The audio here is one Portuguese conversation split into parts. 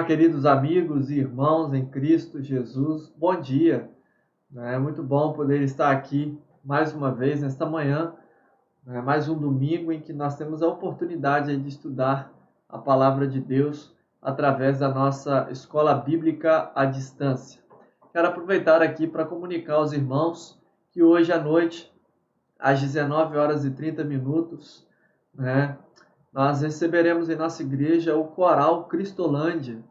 queridos amigos e irmãos em Cristo Jesus, bom dia. É muito bom poder estar aqui mais uma vez nesta manhã, mais um domingo em que nós temos a oportunidade de estudar a Palavra de Deus através da nossa escola bíblica à distância. Quero aproveitar aqui para comunicar aos irmãos que hoje à noite, às 19 horas e 30 minutos, nós receberemos em nossa igreja o Coral Cristolândia,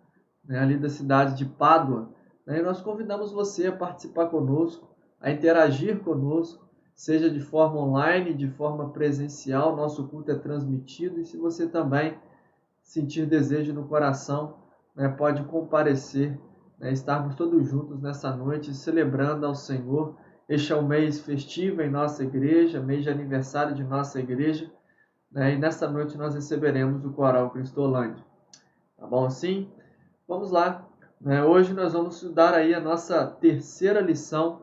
ali da cidade de Pádua. E nós convidamos você a participar conosco, a interagir conosco, seja de forma online, de forma presencial. Nosso culto é transmitido e se você também sentir desejo no coração, pode comparecer, estarmos todos juntos nessa noite celebrando ao Senhor. Este é um mês festivo em nossa igreja, mês de aniversário de nossa igreja, e nesta noite nós receberemos o Coral Cristolândia. Tá bom assim? Vamos lá. Hoje nós vamos estudar aí a nossa terceira lição.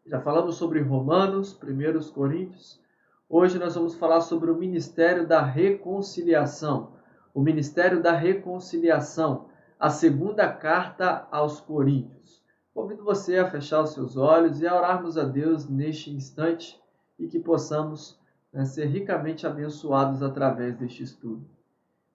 Já falamos sobre Romanos, 1 Coríntios. Hoje nós vamos falar sobre o ministério da reconciliação. O ministério da reconciliação, a segunda carta aos Coríntios. Convido você a fechar os seus olhos e a orarmos a Deus neste instante e que possamos ser ricamente abençoados através deste estudo.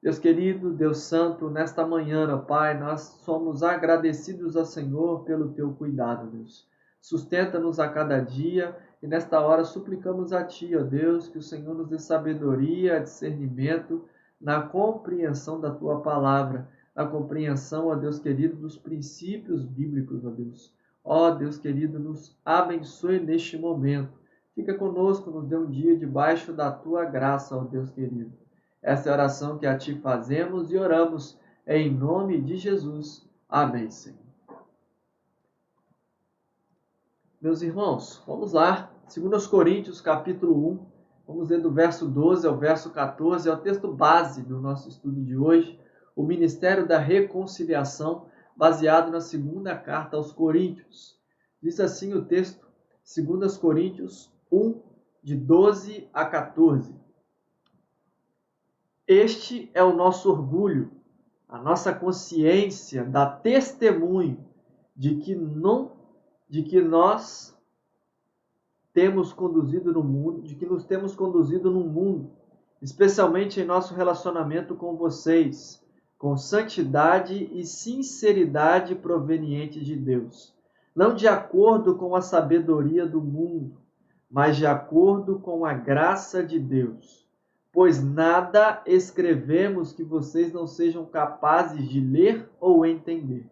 Deus querido, Deus santo, nesta manhã, ó Pai, nós somos agradecidos ao Senhor pelo Teu cuidado, Deus. Sustenta-nos a cada dia e nesta hora suplicamos a Ti, ó Deus, que o Senhor nos dê sabedoria, discernimento na compreensão da Tua palavra, na compreensão, ó Deus querido, dos princípios bíblicos, ó Deus. Ó Deus querido, nos abençoe neste momento. Fica conosco, nos dê um dia debaixo da Tua graça, ó Deus querido. Essa é a oração que a Ti fazemos e oramos em nome de Jesus. Amém, Senhor. Meus irmãos, vamos lá. 2 Coríntios, capítulo 1. Vamos ler do verso 12 ao verso 14. É o texto base do nosso estudo de hoje. O ministério da reconciliação, baseado na segunda carta aos Coríntios. Diz assim o texto, 2 Coríntios 1, de 12 a 14. Este é o nosso orgulho, a nossa consciência dá testemunho de que nós temos conduzido no mundo, de que nos temos conduzido no mundo, especialmente em nosso relacionamento com vocês, com santidade e sinceridade proveniente de Deus, não de acordo com a sabedoria do mundo, mas de acordo com a graça de Deus. Pois nada escrevemos que vocês não sejam capazes de ler ou entender.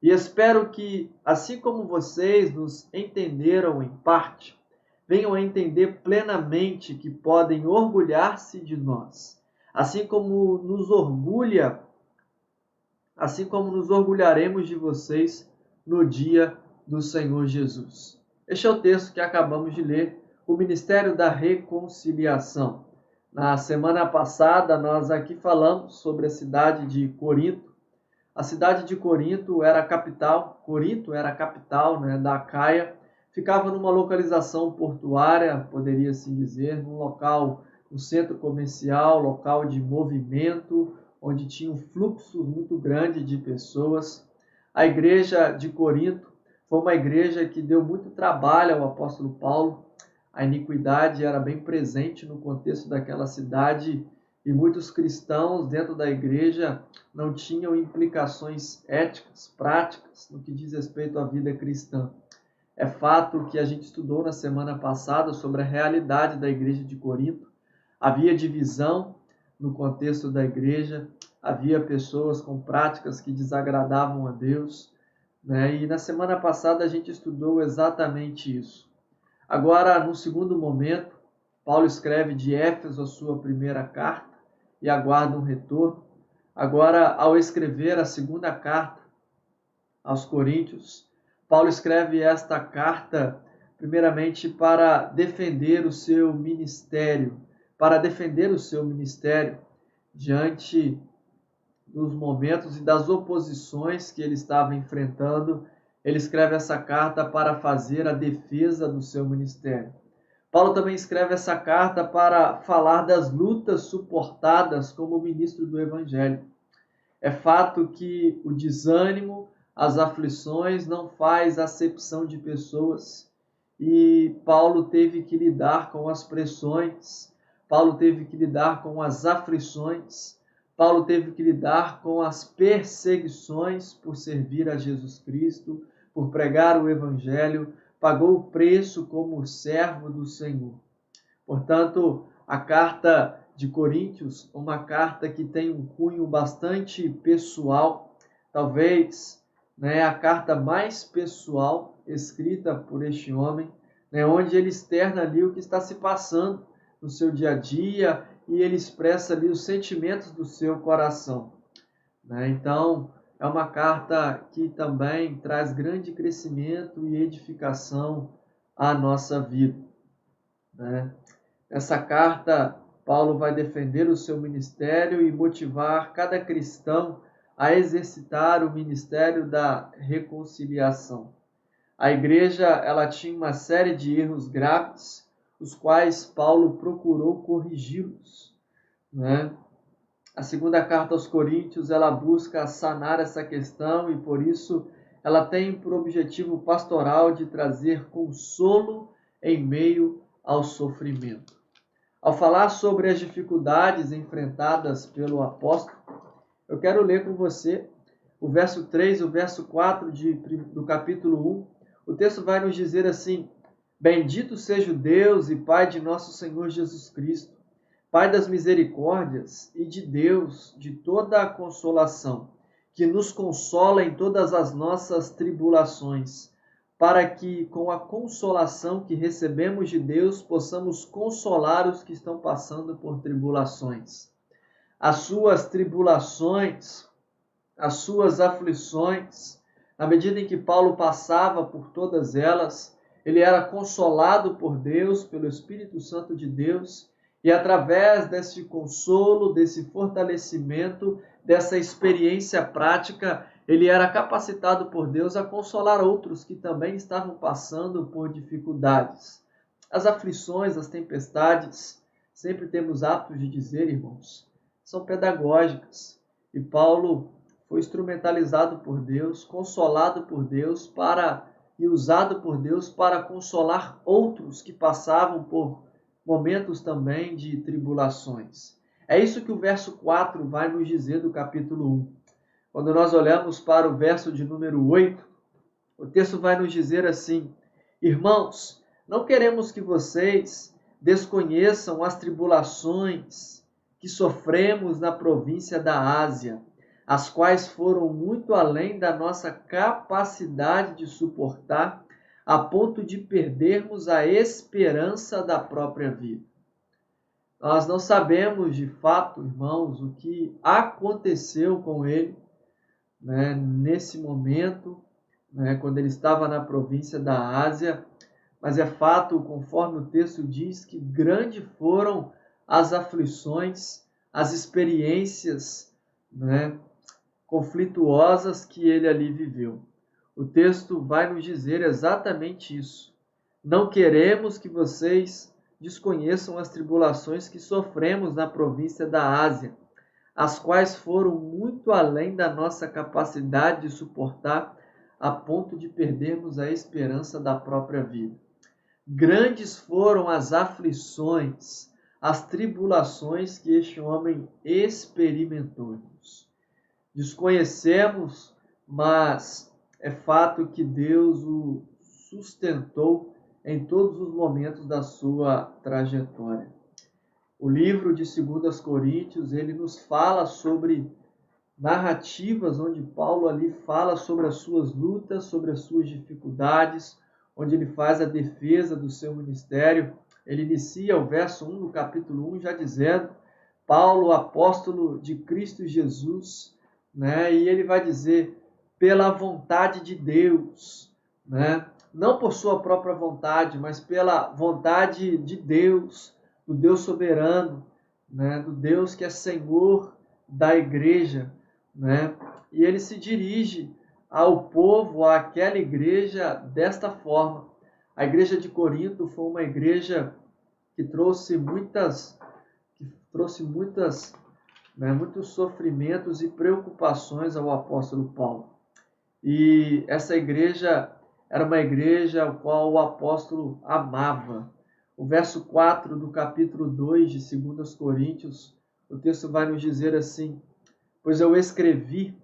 E espero que, assim como vocês nos entenderam em parte, venham a entender plenamente que podem orgulhar-se de nós, assim como nos orgulharemos de vocês no dia do Senhor Jesus. Este é o texto que acabamos de ler, o ministério da reconciliação. Na semana passada, nós aqui falamos sobre a cidade de Corinto. A cidade de Corinto era a capital, da Acaia. Ficava numa localização portuária, poderia-se dizer, num local, um centro comercial, local de movimento, onde tinha um fluxo muito grande de pessoas. A igreja de Corinto foi uma igreja que deu muito trabalho ao apóstolo Paulo. A iniquidade era bem presente no contexto daquela cidade e muitos cristãos dentro da igreja não tinham implicações éticas, práticas, no que diz respeito à vida cristã. É fato que a gente estudou na semana passada sobre a realidade da igreja de Corinto. Havia divisão no contexto da igreja, havia pessoas com práticas que desagradavam a Deus, E na semana passada a gente estudou exatamente isso. Agora, no segundo momento, Paulo escreve de Éfeso a sua primeira carta e aguarda um retorno. Agora, ao escrever a segunda carta aos Coríntios, Paulo escreve esta carta primeiramente para defender o seu ministério, diante dos momentos e das oposições que ele estava enfrentando. Ele escreve essa carta para fazer a defesa do seu ministério. Paulo também escreve essa carta para falar das lutas suportadas como ministro do Evangelho. É fato que o desânimo, as aflições não faz acepção de pessoas e Paulo teve que lidar com as pressões, Paulo teve que lidar com as aflições, Paulo teve que lidar com as perseguições por servir a Jesus Cristo, por pregar o Evangelho, pagou o preço como servo do Senhor. Portanto, a carta de Coríntios, uma carta que tem um cunho bastante pessoal, talvez a carta mais pessoal escrita por este homem, onde ele externa ali o que está se passando no seu dia a dia e ele expressa ali os sentimentos do seu coração. Então, é uma carta que também traz grande crescimento e edificação à nossa vida. Nessa carta, Paulo vai defender o seu ministério e motivar cada cristão a exercitar o ministério da reconciliação. A igreja ela tinha uma série de erros graves, os quais Paulo procurou corrigi-los. A segunda carta aos Coríntios ela busca sanar essa questão e por isso ela tem por objetivo pastoral de trazer consolo em meio ao sofrimento. Ao falar sobre as dificuldades enfrentadas pelo apóstolo, eu quero ler com você o verso 3 e o verso 4 do capítulo 1. O texto vai nos dizer assim: Bendito seja o Deus e Pai de nosso Senhor Jesus Cristo, Pai das misericórdias e de Deus de toda a consolação, que nos consola em todas as nossas tribulações, para que, com a consolação que recebemos de Deus, possamos consolar os que estão passando por tribulações. As suas tribulações, as suas aflições, na medida em que Paulo passava por todas elas, ele era consolado por Deus, pelo Espírito Santo de Deus, e através desse consolo, desse fortalecimento, dessa experiência prática, ele era capacitado por Deus a consolar outros que também estavam passando por dificuldades. As aflições, as tempestades, sempre temos hábitos de dizer, irmãos, são pedagógicas. E Paulo foi instrumentalizado por Deus, consolado por Deus e usado por Deus para consolar outros que passavam por momentos também de tribulações. É isso que o verso 4 vai nos dizer do capítulo 1. Quando nós olhamos para o verso de número 8, o texto vai nos dizer assim: Irmãos, não queremos que vocês desconheçam as tribulações que sofremos na província da Ásia, as quais foram muito além da nossa capacidade de suportar, a ponto de perdermos a esperança da própria vida. Nós não sabemos de fato, irmãos, o que aconteceu com ele nesse momento, quando ele estava na província da Ásia, mas é fato, conforme o texto diz, que grandes foram as aflições, as experiências conflituosas que ele ali viveu. O texto vai nos dizer exatamente isso. Não queremos que vocês desconheçam as tribulações que sofremos na província da Ásia, as quais foram muito além da nossa capacidade de suportar, a ponto de perdermos a esperança da própria vida. Grandes foram as aflições, as tribulações que este homem experimentou. Desconhecemos, mas é fato que Deus o sustentou em todos os momentos da sua trajetória. O livro de 2 Coríntios, ele nos fala sobre narrativas onde Paulo ali fala sobre as suas lutas, sobre as suas dificuldades, onde ele faz a defesa do seu ministério. Ele inicia o verso 1 do capítulo 1 já dizendo: Paulo, apóstolo de Cristo Jesus, e ele vai dizer, pela vontade de Deus, não por sua própria vontade, mas pela vontade de Deus, do Deus soberano, do Deus que é Senhor da igreja, e ele se dirige ao povo, àquela igreja, desta forma. A igreja de Corinto foi uma igreja que trouxe muitas né, muitos sofrimentos e preocupações ao apóstolo Paulo. E essa igreja era uma igreja a qual o apóstolo amava. O verso 4 do capítulo 2 de 2 Coríntios, o texto vai nos dizer assim: Pois eu escrevi,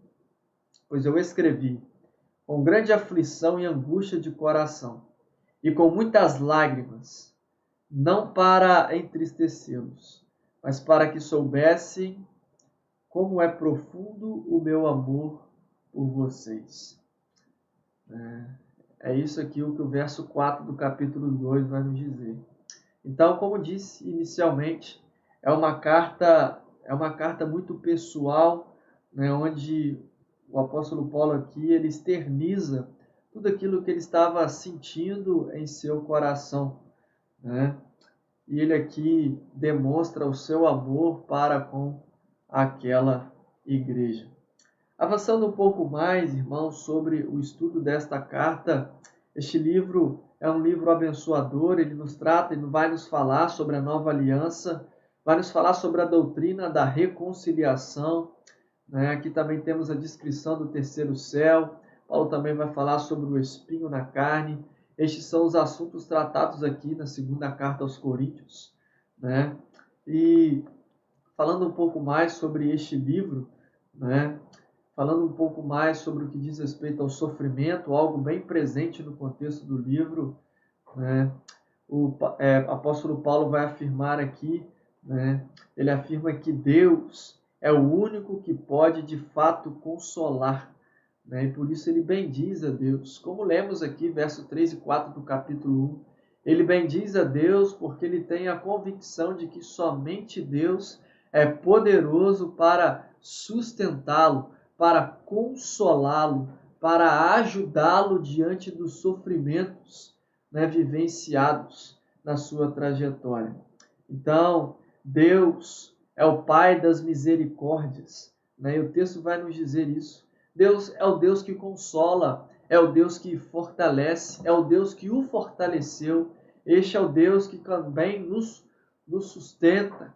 com grande aflição e angústia de coração, e com muitas lágrimas, não para entristecê-los, mas para que soubessem como é profundo o meu amor por vocês. É isso aqui o que o verso 4 do capítulo 2 vai nos dizer. Então, como disse inicialmente, é uma carta muito pessoal, né, onde o apóstolo Paulo aqui ele externiza tudo aquilo que ele estava sentindo em seu coração, né? E ele aqui demonstra o seu amor para com aquela igreja. Avançando um pouco mais, irmãos, sobre o estudo desta carta, este livro é um livro abençoador, ele vai nos falar sobre a nova aliança, vai nos falar sobre a doutrina da reconciliação, né? Aqui também temos a descrição do terceiro céu. Paulo também vai falar sobre o espinho na carne. Estes são os assuntos tratados aqui na segunda carta aos Coríntios, né? E falando um pouco mais sobre este livro, né? Falando um pouco mais sobre o que diz respeito ao sofrimento, algo bem presente no contexto do livro, né? O apóstolo Paulo vai afirmar aqui, né? Ele afirma que Deus é o único que pode de fato consolar, né? E por isso ele bendiz a Deus. Como lemos aqui, verso 3 e 4 do capítulo 1, ele bendiz a Deus porque ele tem a convicção de que somente Deus é poderoso para sustentá-lo, para consolá-lo, para ajudá-lo diante dos sofrimentos, né, vivenciados na sua trajetória. Então, Deus é o Pai das misericórdias, né? E o texto vai nos dizer isso. Deus é o Deus que consola, é o Deus que fortalece, é o Deus que o fortaleceu. Este é o Deus que também nos sustenta,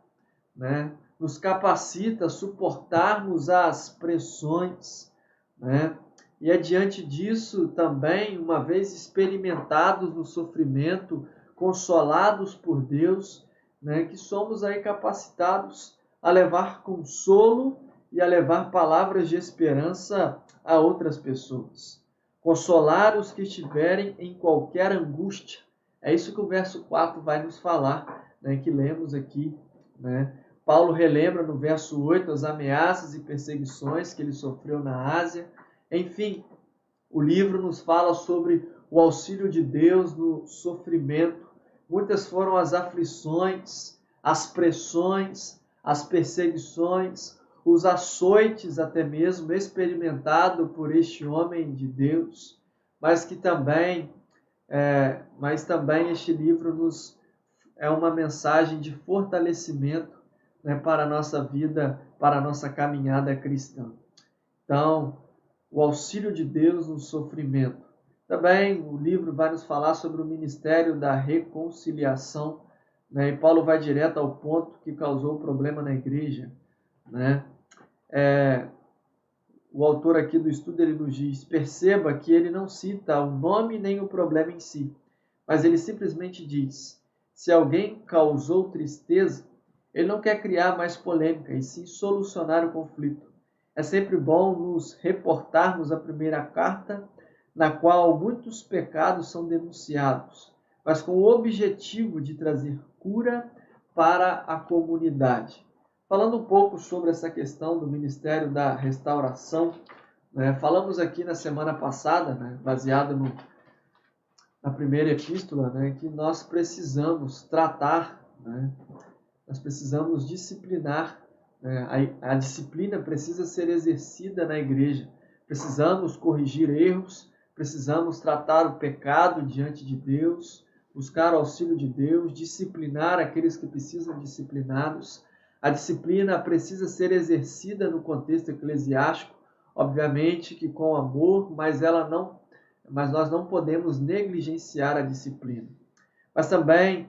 né? Nos capacita a suportarmos as pressões, né? E é diante disso também, uma vez experimentados no sofrimento, consolados por Deus, né, que somos aí capacitados a levar consolo e a levar palavras de esperança a outras pessoas. Consolar os que estiverem em qualquer angústia. É isso que o verso 4 vai nos falar, né, que lemos aqui, né? Paulo relembra no verso 8 as ameaças e perseguições que ele sofreu na Ásia. Enfim, o livro nos fala sobre o auxílio de Deus no sofrimento. Muitas foram as aflições, as pressões, as perseguições, os açoites até mesmo experimentado por este homem de Deus, mas também este livro nos é uma mensagem de fortalecimento, né, para a nossa vida, para a nossa caminhada cristã. Então, o auxílio de Deus no sofrimento. Também o livro vai nos falar sobre o ministério da reconciliação, né? E Paulo vai direto ao ponto que causou o problema na igreja, né? O autor aqui do estudo ele nos diz: perceba que ele não cita o nome nem o problema em si, mas ele simplesmente diz: se alguém causou tristeza, ele não quer criar mais polêmica e sim solucionar o conflito. É sempre bom nos reportarmos à primeira carta, na qual muitos pecados são denunciados, mas com o objetivo de trazer cura para a comunidade. Falando um pouco sobre essa questão do Ministério da Restauração, né, falamos aqui na semana passada, né, baseado na primeira epístola, né, que nós precisamos tratar, né, nós precisamos disciplinar, né, a disciplina precisa ser exercida na igreja. Precisamos corrigir erros, precisamos tratar o pecado diante de Deus, buscar o auxílio de Deus, disciplinar aqueles que precisam disciplinados. A disciplina precisa ser exercida no contexto eclesiástico, obviamente que com amor, mas nós não podemos negligenciar a disciplina. Mas também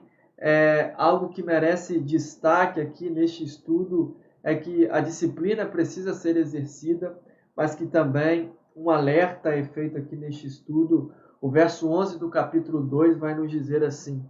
algo que merece destaque aqui neste estudo é que a disciplina precisa ser exercida, mas que também um alerta é feito aqui neste estudo. O verso 11 do capítulo 2 vai nos dizer assim,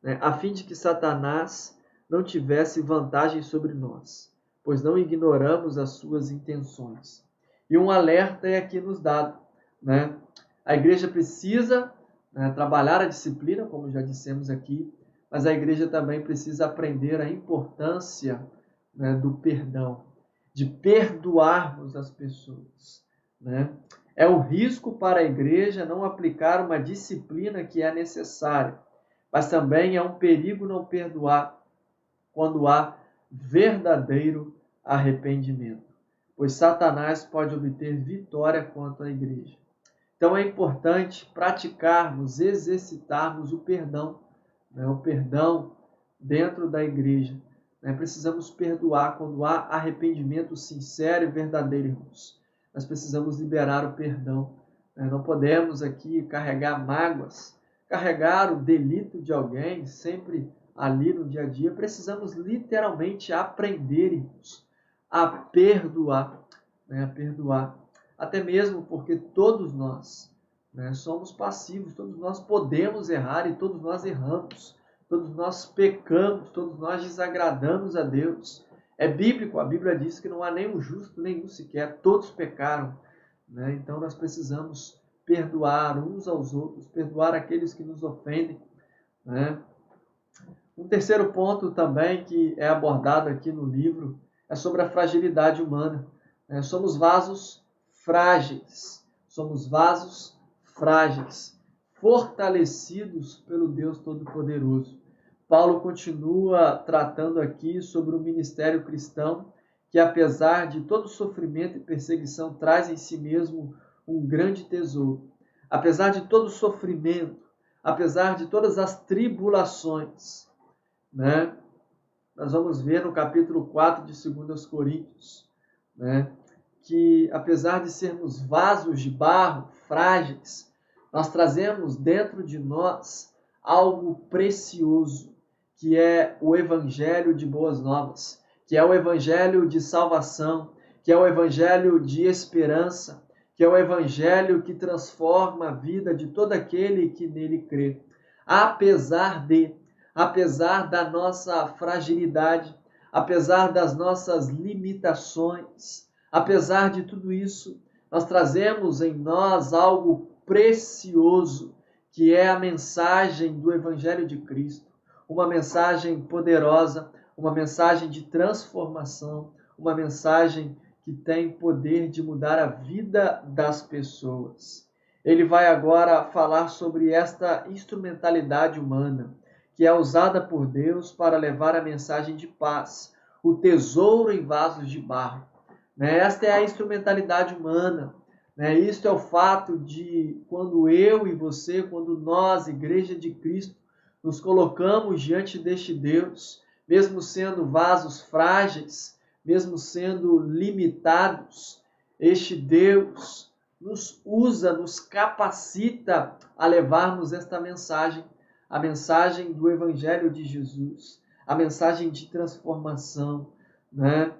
né? A fim de que Satanás não tivesse vantagem sobre nós, pois não ignoramos as suas intenções. E um alerta é aqui nos dado, né? A igreja precisa, né, trabalhar a disciplina, como já dissemos aqui, mas a igreja também precisa aprender a importância, né, do perdão, de perdoarmos as pessoas, né? É um risco para a igreja não aplicar uma disciplina que é necessária, mas também é um perigo não perdoar quando há verdadeiro arrependimento, pois Satanás pode obter vitória contra a igreja. Então é importante praticarmos, exercitarmos o perdão, né? O perdão dentro da igreja. Né? Precisamos perdoar quando há arrependimento sincero e verdadeiro, irmãos. Nós precisamos liberar o perdão. Né? Não podemos aqui carregar mágoas, carregar o delito de alguém sempre ali no dia a dia. Precisamos literalmente aprender, irmãos, a perdoar, né? A perdoar. Até mesmo porque todos nós, né, somos passivos, todos nós podemos errar e todos nós erramos, todos nós pecamos, todos nós desagradamos a Deus. É bíblico, a Bíblia diz que não há nenhum justo, nenhum sequer, todos pecaram. Né? Então nós precisamos perdoar uns aos outros, perdoar aqueles que nos ofendem. Né? Um terceiro ponto também que é abordado aqui no livro é sobre a fragilidade humana. Somos vasos frágeis, fortalecidos pelo Deus Todo-Poderoso. Paulo continua tratando aqui sobre o ministério cristão, que apesar de todo sofrimento e perseguição, traz em si mesmo um grande tesouro. Apesar de todo sofrimento, apesar de todas as tribulações, né? Nós vamos ver no capítulo 4 de 2 Coríntios, né, que apesar de sermos vasos de barro, frágeis, nós trazemos dentro de nós algo precioso, que é o evangelho de boas novas, que é o evangelho de salvação, que é o evangelho de esperança, que é o evangelho que transforma a vida de todo aquele que nele crê. Apesar da nossa fragilidade, apesar das nossas limitações, apesar de tudo isso, nós trazemos em nós algo precioso, que é a mensagem do Evangelho de Cristo, uma mensagem poderosa, uma mensagem de transformação, uma mensagem que tem poder de mudar a vida das pessoas. Ele vai agora falar sobre esta instrumentalidade humana, que é usada por Deus para levar a mensagem de paz, o tesouro em vasos de barro. Esta é a instrumentalidade humana. Isto é o fato de quando eu e você, quando nós, Igreja de Cristo, nos colocamos diante deste Deus, mesmo sendo vasos frágeis, mesmo sendo limitados, este Deus nos usa, nos capacita a levarmos esta mensagem, a mensagem do Evangelho de Jesus, a mensagem de transformação, né?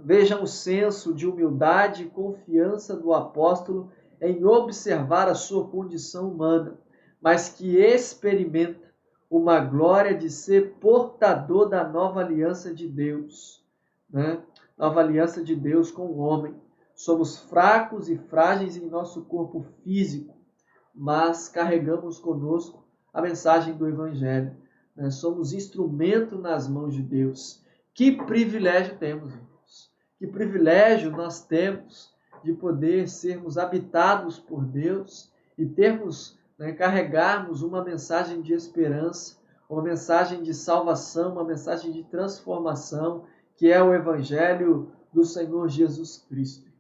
Vejam o senso de humildade e confiança do apóstolo em observar a sua condição humana, mas que experimenta uma glória de ser portador da nova aliança de Deus, né? Nova aliança de Deus com o homem. Somos fracos e frágeis em nosso corpo físico, mas carregamos conosco a mensagem do Evangelho. Somos instrumento nas mãos de Deus. Que privilégio temos, irmãos. Que privilégio nós temos de poder sermos habitados por Deus e termos, carregarmos uma mensagem de esperança, uma mensagem de salvação, uma mensagem de transformação, que é o Evangelho do Senhor Jesus Cristo.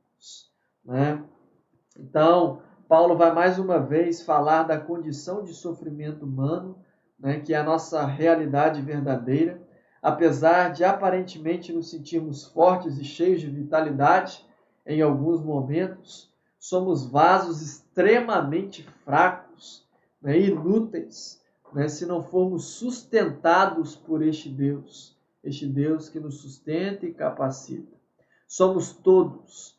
Então, Paulo vai mais uma vez falar da condição de sofrimento humano, que é a nossa realidade verdadeira. Apesar de aparentemente nos sentirmos fortes e cheios de vitalidade, em alguns momentos, somos vasos extremamente fracos, inúteis, se não formos sustentados por este Deus, este Deus que nos sustenta e capacita. Somos todos,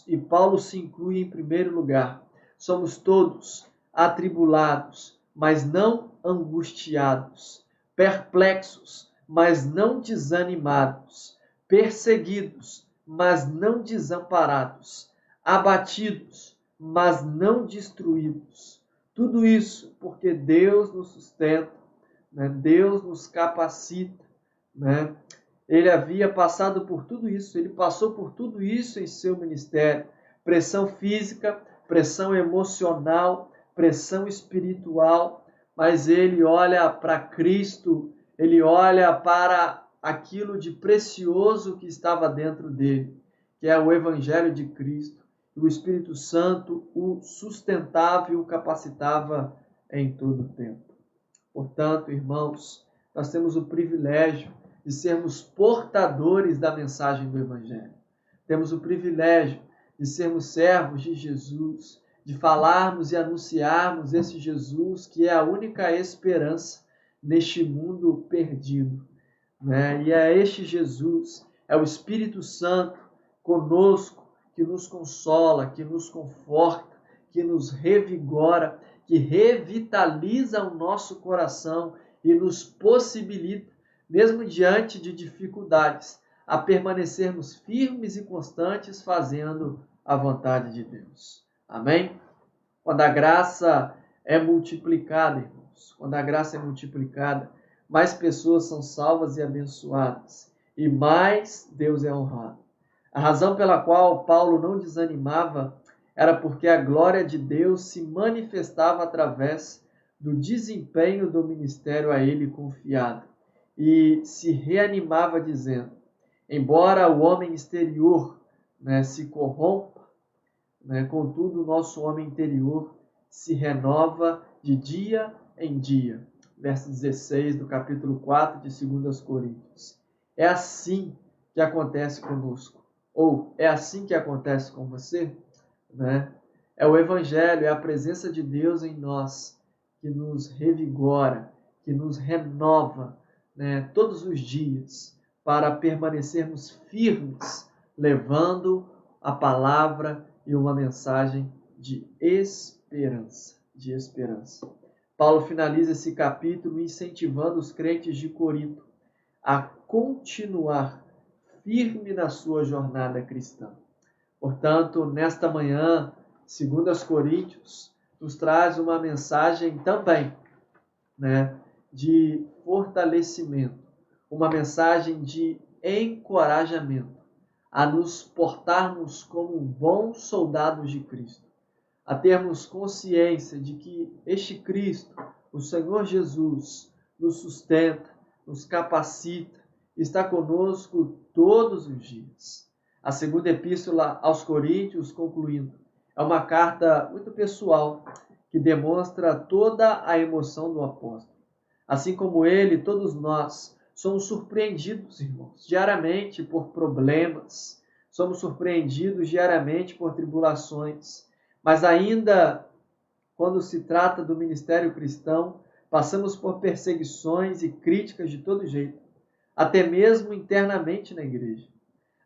e Paulo se inclui em primeiro lugar, somos todos atribulados, mas não angustiados, perplexos, mas não desanimados, perseguidos, mas não desamparados, abatidos, mas não destruídos. Tudo isso porque Deus nos sustenta, né? Deus nos capacita, né? Ele havia passado por tudo isso, ele passou por tudo isso em seu ministério. Pressão física, pressão emocional, pressão espiritual, mas ele olha para Cristo, ele olha para aquilo de precioso que estava dentro dele, que é o Evangelho de Cristo. E o Espírito Santo o sustentava e o capacitava em todo o tempo. Portanto, irmãos, nós temos o privilégio de sermos portadores da mensagem do Evangelho. Temos o privilégio de sermos servos de Jesus, de falarmos e anunciarmos esse Jesus que é a única esperança neste mundo perdido, né? E é este Jesus, é o Espírito Santo conosco, que nos consola, que nos conforta, que nos revigora, que revitaliza o nosso coração e nos possibilita, mesmo diante de dificuldades, a permanecermos firmes e constantes fazendo a vontade de Deus. Amém? Quando a graça é multiplicada, irmãos, quando a graça é multiplicada, mais pessoas são salvas e abençoadas, e mais Deus é honrado. A razão pela qual Paulo não desanimava era porque a glória de Deus se manifestava através do desempenho do ministério a ele confiado, e se reanimava dizendo, embora o homem exterior, né, se corrompa, né, contudo o nosso homem interior se renova de dia em dia. Verso 16 do capítulo 4 de 2 Coríntios. É assim que acontece conosco. Ou é assim que acontece com você? Né? É o Evangelho, é a presença de Deus em nós que nos revigora, que nos renova, né, todos os dias para permanecermos firmes, levando a palavra e uma mensagem de esperança. Paulo finaliza esse capítulo incentivando os crentes de Corinto a continuar firme na sua jornada cristã. Portanto, nesta manhã, 2 Coríntios nos traz uma mensagem também, né, de fortalecimento, uma mensagem de encorajamento a nos portarmos como bons soldados de Cristo, a termos consciência de que este Cristo, o Senhor Jesus, nos sustenta, nos capacita, está conosco todos os dias. A segunda epístola aos Coríntios, concluindo, é uma carta muito pessoal que demonstra toda a emoção do apóstolo. Assim como ele, todos nós somos surpreendidos, irmãos, diariamente por problemas, somos surpreendidos diariamente por tribulações, mas ainda quando se trata do ministério cristão, passamos por perseguições e críticas de todo jeito, até mesmo internamente na igreja.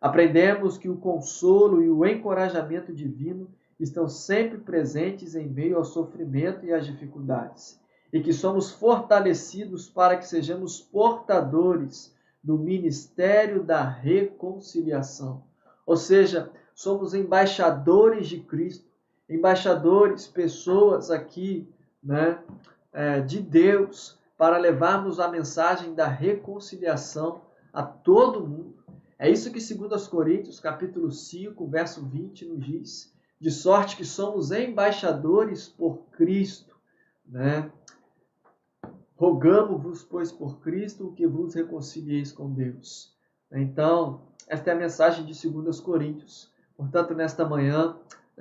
Aprendemos que o consolo e o encorajamento divino estão sempre presentes em meio ao sofrimento e às dificuldades, e que somos fortalecidos para que sejamos portadores do ministério da reconciliação. Ou seja, somos embaixadores de Cristo, embaixadores, pessoas aqui, né, de Deus, para levarmos a mensagem da reconciliação a todo mundo. É isso que 2 Coríntios, capítulo 5, verso 20, nos diz. De sorte que somos embaixadores por Cristo, né? Rogamo-vos, pois, por Cristo, que vos reconcilieis com Deus. Então, esta é a mensagem de 2 Coríntios. Portanto, nesta manhã,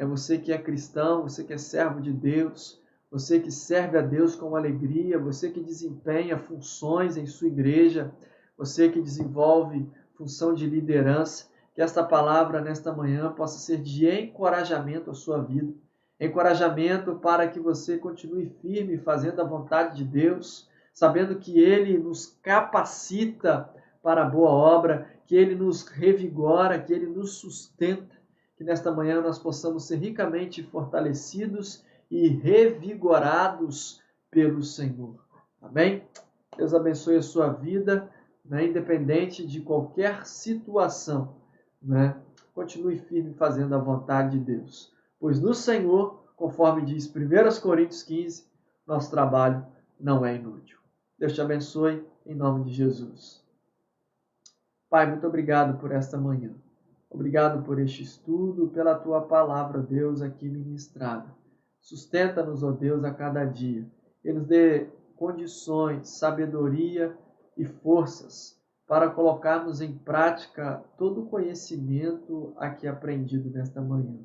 você que é cristão, você que é servo de Deus, você que serve a Deus com alegria, você que desempenha funções em sua igreja, você que desenvolve função de liderança, que esta palavra nesta manhã possa ser de encorajamento à sua vida, encorajamento para que você continue firme fazendo a vontade de Deus, sabendo que Ele nos capacita para a boa obra, que Ele nos revigora, que Ele nos sustenta, que nesta manhã nós possamos ser ricamente fortalecidos e revigorados pelo Senhor. Amém? Deus abençoe a sua vida, né? Independente de qualquer situação, né? Continue firme fazendo a vontade de Deus. Pois no Senhor, conforme diz 1 Coríntios 15, nosso trabalho não é inútil. Deus te abençoe, em nome de Jesus. Pai, muito obrigado por esta manhã. Obrigado por este estudo, pela tua palavra, Deus, aqui ministrada. Sustenta-nos, ó Deus, a cada dia e nos dê condições, sabedoria e forças para colocarmos em prática todo o conhecimento aqui aprendido nesta manhã.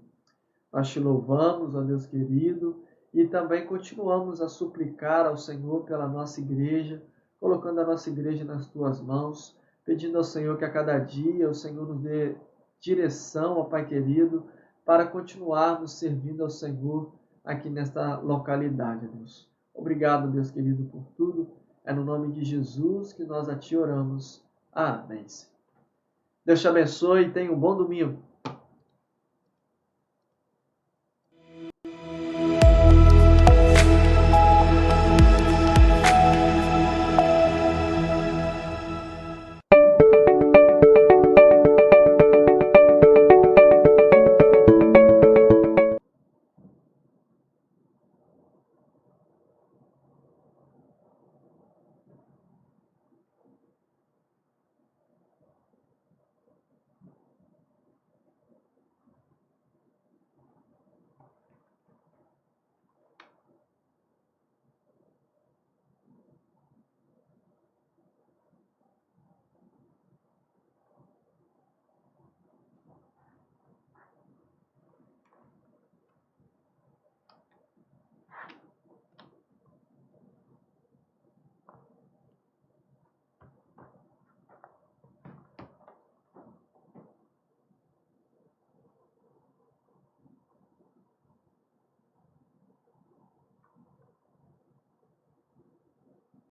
Nós te louvamos, ó Deus querido, e também continuamos a suplicar ao Senhor pela nossa igreja, colocando a nossa igreja nas tuas mãos, pedindo ao Senhor que a cada dia o Senhor nos dê direção, ó Pai querido, para continuarmos servindo ao Senhor aqui nesta localidade, Deus. Obrigado, Deus querido, por tudo. É no nome de Jesus que nós a ti oramos. Amém. Deus te abençoe e tenha um bom domingo.